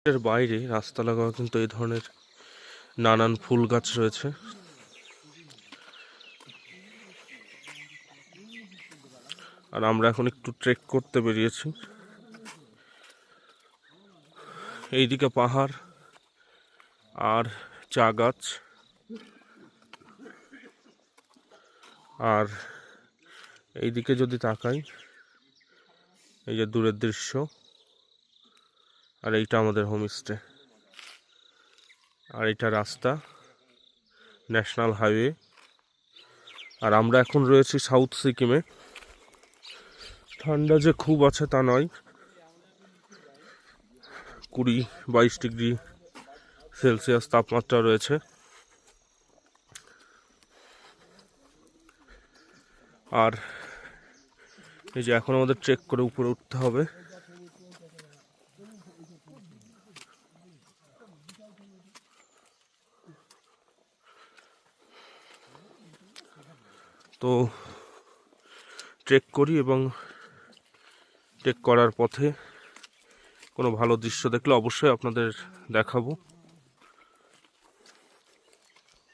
এর বাইরে রাস্তা লাগানো কিন্তু এই ধরনের নানান ফুল গাছ রয়েছে। আর আমরা এখন একটু ট্রেক করতে বেরিয়েছি। এইদিকে পাহাড় আর চা গাছ, আর এইদিকে যদি তাকাই এই যে দূরের দৃশ্য, আর এইটা আমাদের হোমস্টে, আর এটা রাস্তা, ন্যাশনাল হাইওয়ে। আর আমরা এখন রয়েছি সাউথ সিকিমে। ঠান্ডা যে খুব আছে তা নয়, 20-22 ডিগ্রি সেলসিয়াস তাপমাত্রা রয়েছে। আর এই যে এখন আমাদের ট্রেক করে উপরে উঠতে হবে। তো ট্রেক করি এবং ট্রেক করার পথে কোনো ভালো দৃশ্য দেখলে অবশ্যই আপনাদের দেখাবো।